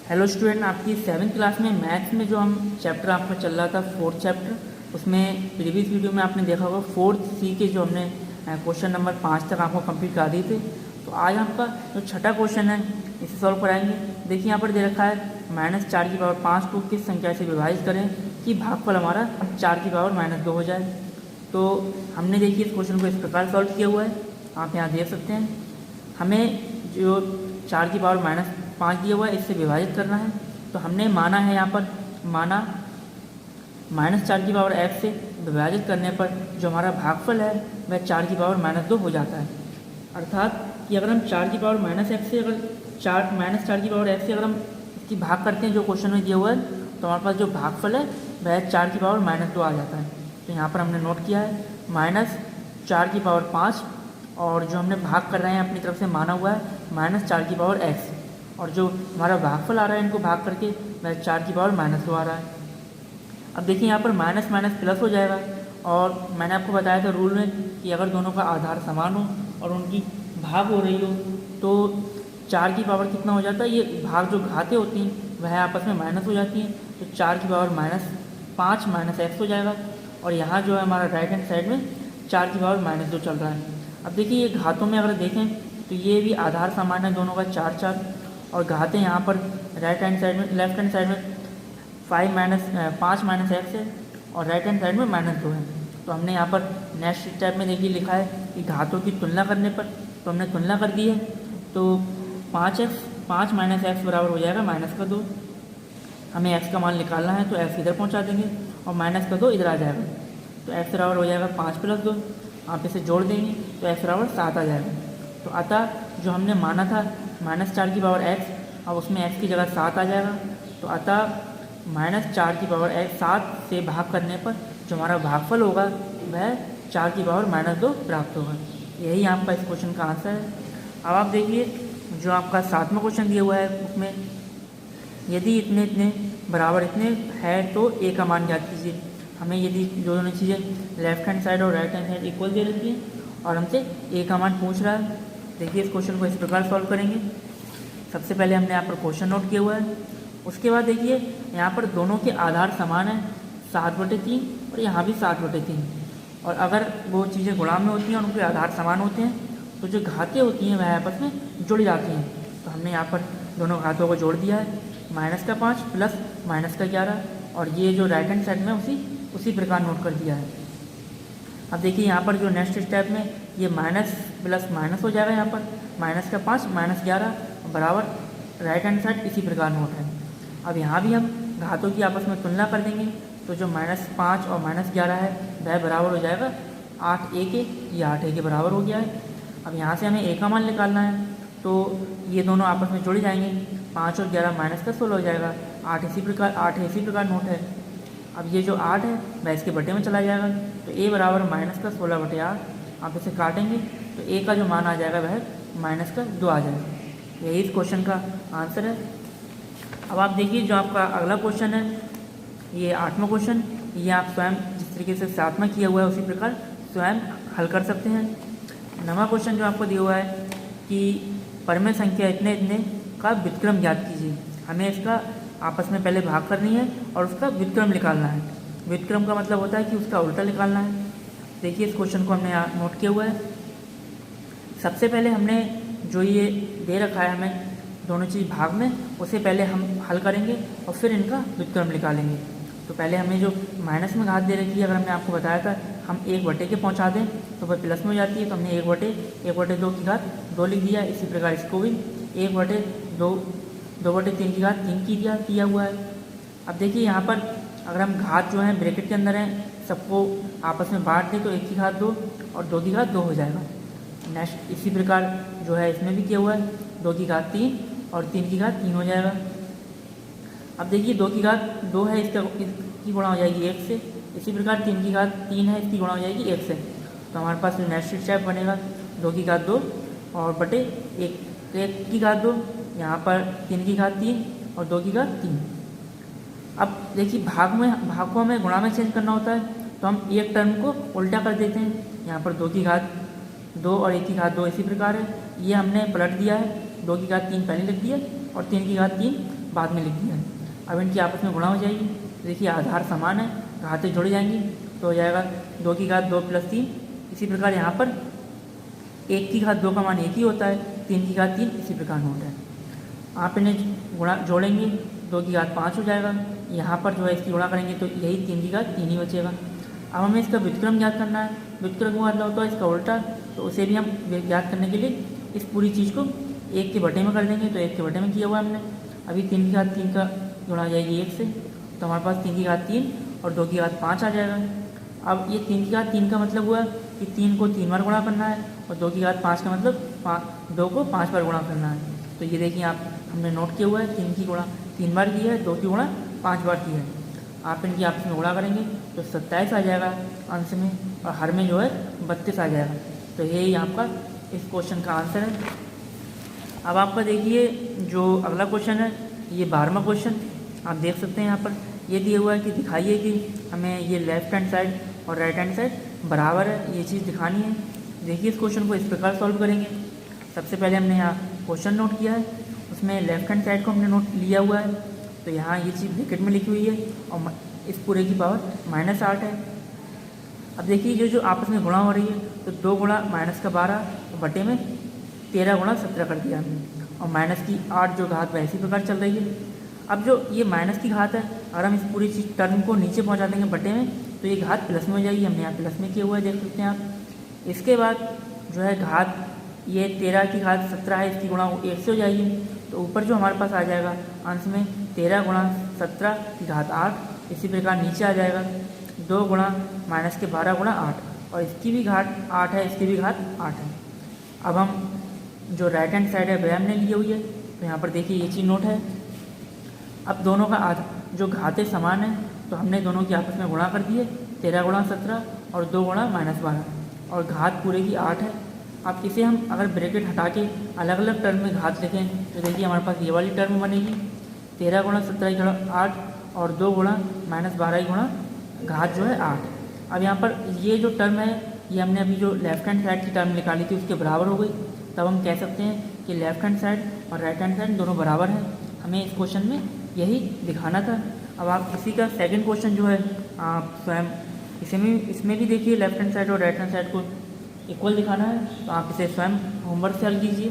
Hello student, आपकी 7th class में maths में जो हम चैप्टर आपका चल रहा था 4th चैप्टर, उसमें प्रीवियस वीडियो में आपने देखा होगा 4th सी के जो हमने क्वेश्चन नंबर 5 तक आपको कंप्लीट करा दिए थे। तो आज आपका जो छठा क्वेश्चन है इसे सॉल्व कराएंगे। देखिए यहाँ पर दे रखा है -4⁵ को किस संख्या से विभाजित करें कि भागफल हमारा 4⁻² हो जाए। तो हमने देखिए इस क्वेश्चन को इस प्रकार सॉल्व किया हुआ है, आप यहाँ देख सकते हैं। हमें जो 4⁻5 दिया हुआ है इससे विभाजित करना है। तो हमने माना है यहाँ पर -4⁻x से विभाजित करने पर जो हमारा भागफल है वह 4⁻² हो जाता है। अर्थात कि अगर हम 4⁻x से अगर हम इसकी भाग करते हैं जो क्वेश्चन में दिया हुआ है, तो हमारे पास जो भागफल है वह 4⁻² आ जाता है। तो यहाँ पर हमने नोट किया है -4�5, और जो हमने भाग कर रहे हैं अपनी तरफ से माना हुआ है -4⁻x, और जो हमारा भागफल आ रहा है इनको भाग करके वह 4⁻² आ रहा है। अब देखिए यहाँ पर माइनस माइनस प्लस हो जाएगा, और मैंने आपको बताया था रूल में कि अगर दोनों का आधार समान हो और उनकी भाग हो रही हो तो 4 की पावर कितना हो जाता है, ये भाग जो घातें होती हैं वह आपस में माइनस हो जाती हैं। तो 4 की पावर -5 -x हो जाएगा, और यहाँ जो है हमारा राइट हैंड साइड में 4 की पावर -2 चल रहा है। अब देखिए ये घातों में अगर देखें तो ये भी आधार समान है दोनों का 4 और घातें यहाँ पर राइट हैंड साइड में लेफ्ट हैंड साइड में 5 -x है और राइट हैंड साइड में -2 है। तो हमने यहाँ पर नेक्स्ट स्टेप में देखिए लिखा है कि घातों की तुलना करने पर, तो हमने तुलना कर दी है। तो 5 -x बराबर हो जाएगा -2। हमें x का मान निकालना है तो x इधर पहुँचा देंगे और -2 इधर आ जाएगा। तो x बराबर हो जाएगा 5 + 2, आप इसे जोड़ देंगे तो x बराबर 7 आ जाएगा। तो अतः जो हमने माना था -4⁻x, अब उसमें x की जगह 7 आ जाएगा। तो अतः -4⁻x 7 से भाग करने पर जो हमारा भागफल होगा वह 4⁻² प्राप्त होगा। यही आपका इस क्वेश्चन का आंसर है। अब आप देखिए जो आपका 7वां क्वेश्चन दिया हुआ है उसमें यदि इतने इतने बराबर इतने है तो a का मान ज्ञात कीजिए। हमें यदि जो दोनों चीज़ें लेफ्ट हैंड साइड और राइट हैंड साइड इक्वल दे रखी है और हमसे a का मान पूछ रहा है। देखिए इस क्वेश्चन को इस प्रकार सॉल्व करेंगे। सबसे पहले हमने यहाँ पर क्वेश्चन नोट किया हुआ है। उसके बाद देखिए यहाँ पर दोनों के आधार समान है 7/3 और यहाँ भी 7/3, और अगर वो चीज़ें गुणा में होती हैं और उनके आधार समान होते हैं तो जो घातें होती हैं वह आपस में जुड़ जाती हैं। तो हमने यहाँ पर दोनों घातों को जोड़ दिया है, -5 प्लस -11, और ये जो राइट हैंड साइड में उसी प्रकार नोट कर दिया है। अब देखिए यहाँ पर जो नेक्स्ट स्टेप में ये माइनस प्लस माइनस हो जाएगा। यहाँ पर -5 -11 बराबर राइट हैंड साइड इसी प्रकार नोट है। अब यहाँ भी हम घातों की आपस में तुलना कर देंगे तो जो -5 और -11 है वह बराबर हो जाएगा 8a के, ये 8a के बराबर हो गया है। अब यहाँ से हमें a का मान निकालना है, तो ये दोनों आपस में जुड़ जाएंगे, 5 और 11 -16 हो जाएगा। 8 इसी प्रकार नोट है। अब ये जो 8 है वह इसके बटे में चला जाएगा, तो a बराबर -16/8। आप इसे काटेंगे तो a का जो मान आ जाएगा वह -2 आ जाएगा। यही इस क्वेश्चन का आंसर है। अब आप देखिए जो आपका अगला क्वेश्चन है, ये 8वां क्वेश्चन, ये आप स्वयं जिस तरीके से 7वां किया हुआ है उसी प्रकार स्वयं हल कर सकते हैं। 9वां क्वेश्चन जो आपको दिया हुआ है कि परमेय संख्या इतने इतने का व्युत्क्रम ज्ञात कीजिए। हमें इसका आपस में पहले भाग करनी है और उसका व्युत्क्रम निकालना है। व्युत्क्रम का मतलब होता है कि उसका उल्टा निकालना है। देखिए इस क्वेश्चन को हमने यहाँ नोट किया हुआ है। सबसे पहले हमने जो ये दे रखा है हमें दोनों चीज़ भाग में, उसे पहले हम हल करेंगे और फिर इनका व्युत्क्रम निकालेंगे। तो पहले हमें जो माइनस में घात दे रखी है, अगर हमने आपको बताया था हम 1/के के पहुँचा दें तो वह प्लस में हो जाती है, तो हमने 1/2 की घात 2 लिख दिया। इसी प्रकार इसको भी 2/3 की घात 3 किया हुआ है। अब देखिए यहाँ पर अगर हम घात जो है ब्रैकेट के अंदर हैं सबको आपस में बांट दें तो 1 की घात 2 और 2 की घात 2 हो जाएगा। नेक्स्ट इसी प्रकार जो है इसमें भी किया हुआ है, 2 की घात 3 और 3 की घात 3 हो जाएगा। अब देखिए 2 की घात 2 है, इसकी गुणा हो जाएगी 1 से। इसी प्रकार 3 की घात 3 है, इसकी गुणा हो जाएगी 1 से। तो हमारे पास नेक्स्ट स्टेप बनेगा 2 की घात 2 और बटे 1 की घात 2, यहाँ पर 3 की घात 3 और 2 की घात 3। अब देखिए भाग को हमें गुणा में चेंज करना होता है, तो हम एक टर्म को उल्टा कर देते हैं। यहाँ पर 2 की घात 2 और 1 की घात 2 इसी प्रकार है, ये हमने पलट दिया है। 2 की घात 3 पहले लिख दिया और 3 की घात 3 बाद में लिख दिया। अब इनकी आपस में गुणा हो जाएगी। देखिए आधार समान है, घातें जुड़ जाएंगी तो हो जाएगा 2 की घात 2 + 3। इसी प्रकार यहाँ पर 1 की घात 2 का मान 1 ही होता है, 3 की घात 3 इसी प्रकार नोट है। आप इन्हें गुणा जोड़ेंगे 2 की घात 5 हो जाएगा। यहाँ पर जो है इसकी गुणा करेंगे तो यही 3 की घात 3 ही बचेगा। अब हमें इसका व्युत्क्रम ज्ञात करना है। व्युत्क्रम का मतलब होता है इसका उल्टा, तो उसे भी हम ज्ञात करने के लिए इस पूरी चीज़ को 1 के बटे में कर देंगे। तो 1 के बटे में किया हुआ हमने। अभी 3 की घात 3 का गुणा आ जाएगी 1 से, तो हमारे पास 3 की घात 3 और 2 की घात 5 आ जाएगा। अब ये 3 की घात 3 का मतलब हुआ कि 3 को 3 बार गुणा करना है और 2 की घात 5 का मतलब 2 को 5 बार गुणा करना है। तो ये देखिए आप हमने नोट किया हुआ है, 3 की गुणा 3 बार की है, 2 की गुणा 5 बार की है। आप इनकी आपस में गुणा करेंगे तो 27 आ जाएगा अंश में, और हर में जो है 32 आ जाएगा। तो यही आपका इस क्वेश्चन का आंसर है। अब आपका देखिए जो अगला क्वेश्चन है, ये 12वां क्वेश्चन आप देख सकते हैं। यहाँ पर ये दिया हुआ है कि दिखाइए कि हमें ये लेफ्ट हैंड साइड और राइट हैंड साइड बराबर है, ये चीज़ दिखानी है। देखिए इस क्वेश्चन को इस प्रकार सॉल्व करेंगे। सबसे पहले हमने यहाँ क्वेश्चन नोट किया है, उसमें लेफ्ट हैंड साइड को हमने नोट लिया हुआ है, तो यहाँ ये चीज़ ब्रैकेट में लिखी हुई है और इस पूरे की पावर -8 है। अब देखिए जो आपस में गुणा हो रही है, तो 2 गुणा -12 बटे में 13 गुणा 17 कर दिया हमने, और -8 जो घात वैसी प्रकार चल रही है। अब जो ये माइनस की घात है, अगर हम इस पूरी चीज टर्म को नीचे पहुंचा देंगे बटे में, तो ये घात प्लस में हो जाएगी। हमने यहाँ प्लस में किया हुआ है, देख सकते हैं आप। इसके बाद जो है घात, ये 13 की घात 17 है, इसकी गुणा 1 से हो जाएगी, तो ऊपर जो हमारे पास आ जाएगा अंश में 13 गुणा 17 की घात 8। इसी प्रकार नीचे आ जाएगा 2 गुणा -12 गुणा 8, और इसकी भी घात 8 है, इसकी भी घात 8 है। अब हम जो राइट हैंड साइड है वह हमने ली हुई है, तो यहाँ पर देखिए ये चीज़ नोट है। अब दोनों का आधा जो घातें समान है, तो हमने दोनों की आपस में गुणा कर दिए, 13 गुणा 17 और 2 गुणा -12, और घात पूरे की 8 है। अब इसे हम अगर ब्रैकेट हटा के अलग अलग टर्म में घात लिखें, तो देखिए हमारे पास ये वाली टर्म बनेगी, 13 गुणा 17 की गुणा 8 और 2 गुणा -12 की गुणा घात जो है 8। अब यहाँ पर ये जो टर्म है, ये हमने अभी जो लेफ्ट हैंड साइड की टर्म निकाली थी उसके बराबर हो गई। तब हम कह सकते हैं कि लेफ्ट हैंड साइड और राइट हैंड साइड दोनों बराबर हैं। हमें इस क्वेश्चन में यही दिखाना था। अब आप इसी का सेकंड क्वेश्चन जो है आप स्वयं इसमें भी देखिए लेफ्ट हैंड साइड और राइट हैंड साइड को इक्वल दिखाना है, तो आप इसे स्वयं होमवर्क से हल कीजिए।